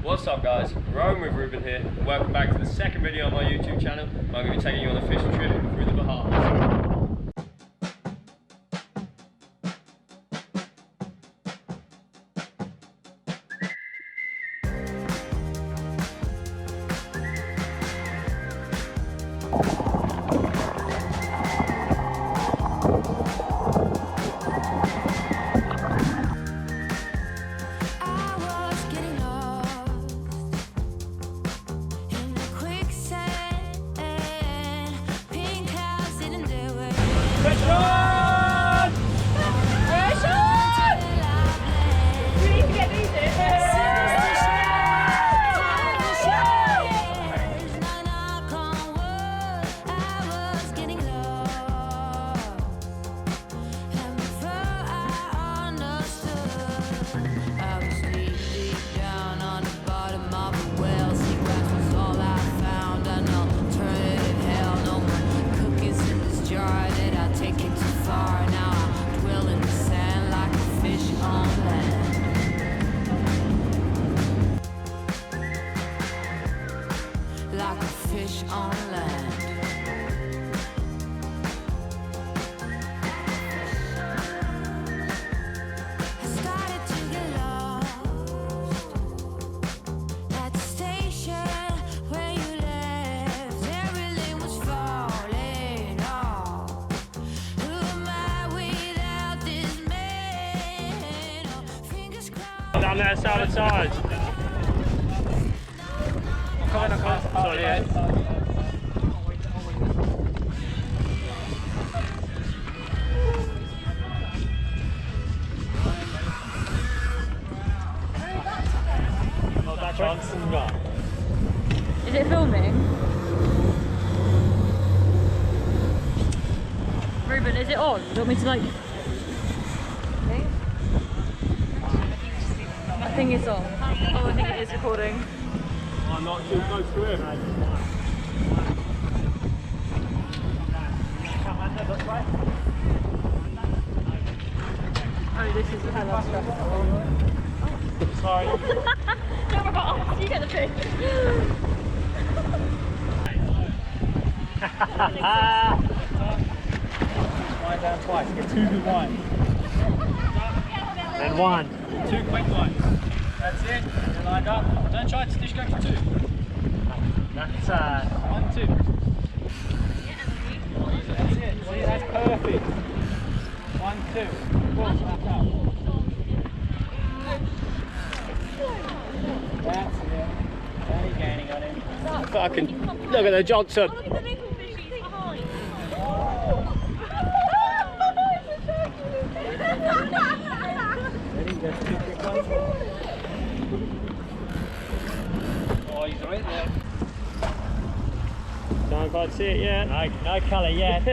What's up guys, Rome with Ruben here. Welcome back to the second video on my YouTube channel. I'm going to be taking you on a fishing trip through the Bahamas. Like a fish on land. I started to get lost at the station where you left. Everything was falling off. Who am I without this man? Oh, fingers crossed. Down there, sabotage. Sorry, yeah. Is it filming? Ruben, is it on? Do you want me to like... I think it's on. Oh, I think it is recording. I'm not too close to him. Oh, this is hella stressful. Sorry. Don't worry, I'll you get the fish. Wind down twice, get 2 good lines. Then 1. 2 quick lines. That's it, you're lined up. Don't try to dish go for 2. That's 1, 2. That's it, see, that's perfect. 1, 2. Boom, snap out. That's it. There you're gaining on him. Fucking, look at the Johnson. Look at the little fish he's behind. Ready, that's 2 quick ones. Oh, he's right there. Don't quite see it yet. No colour yet.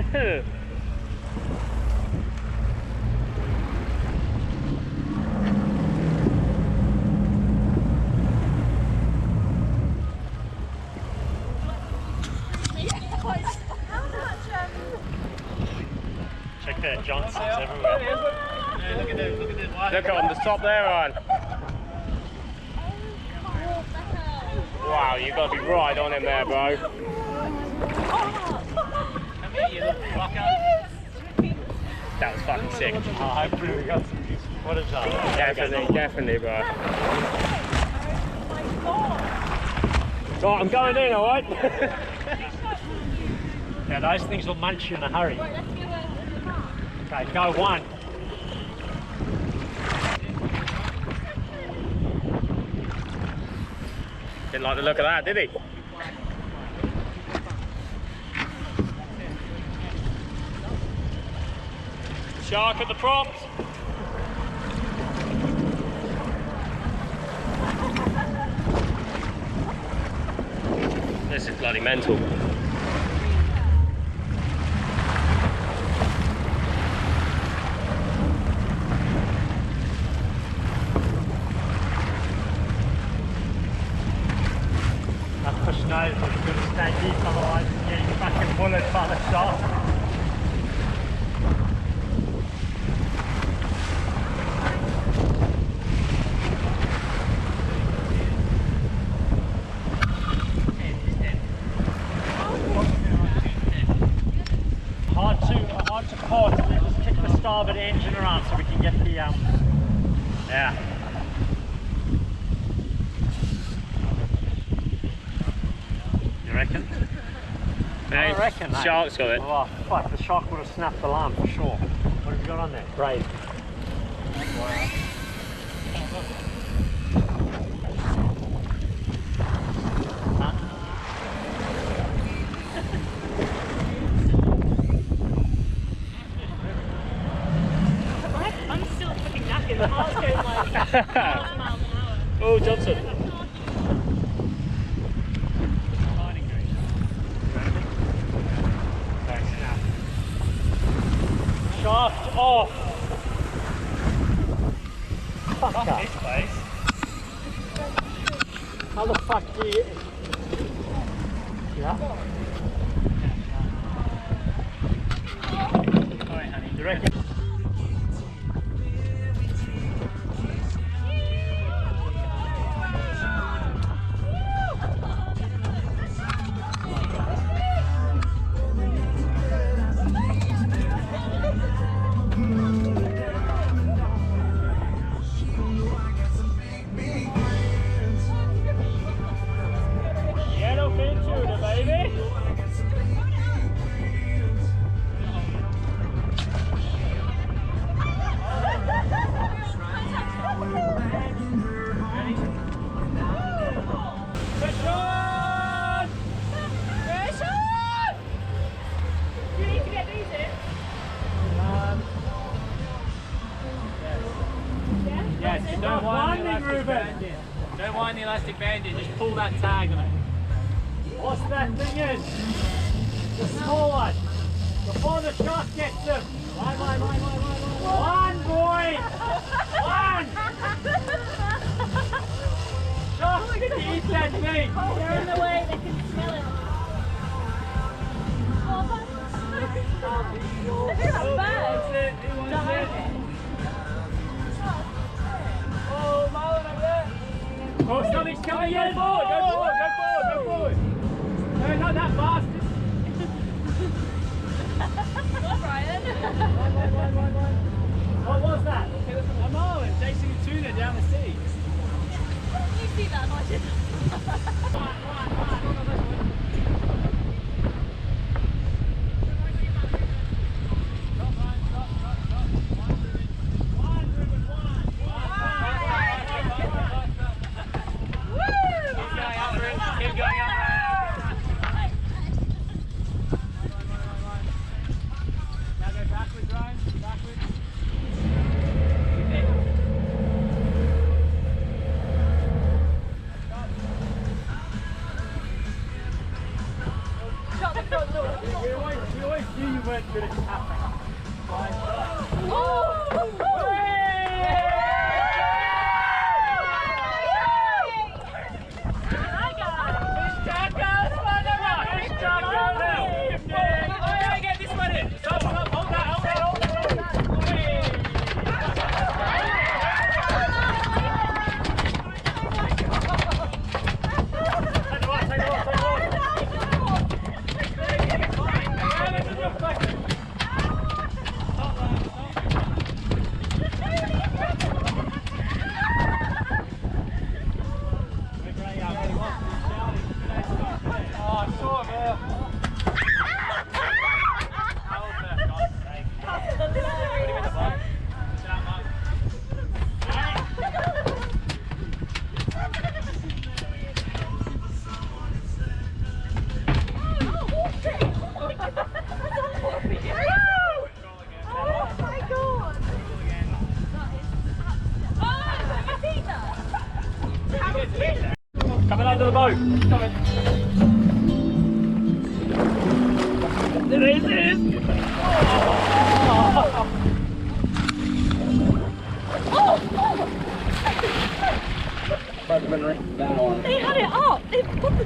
Check that, Johnson's everywhere. Yeah, look at them, look at them. Look on the top there, Ryan. Wow, you've got to be right on him there, bro. Come here, you little fucker. That was fucking sick. Oh, hopefully we got some footage of that. Definitely, bro. Right, I'm going in, alright? Yeah, those things will munch you in a hurry. Okay, go 1. Didn't like the look of that, did he? Shark at the props. This is bloody mental. That push nose was going to stay deep, otherwise you're getting fucking bullet by the shark. Yeah. You reckon? Hey, I reckon, mate. shark's got it. Oh fuck, the shark would have snapped the line for sure. What have you got on there? Braid. I'm still fucking knackered. The heart's going like miles and miles an hour. Oh, Johnson. Shaft off! Fuck Fuck that. this place. How the fuck do you... Yeah? Alright, honey. You reckon? Yellowfin tuna, baby. You need to get these in. Yes, don't wind the elastic band in. Don't wind the elastic band in, just pull that tag on it. What's that thing in? The small one. Before the shark gets them. One, boy! One! Shark's gonna eat that thing! They're in the way, they can smell it. Look at that bird. Oh, something's coming in! Go forward! No, not that fast! What, Brian? What was that? A marlin chasing a tuna down the sea. You see that, I did. Keep going up. Now go backwards, Ryan. Backwards. Shut the front door. We always knew you weren't good at tapping. Coming under the boat. Coming. There it is. They had it up. They put the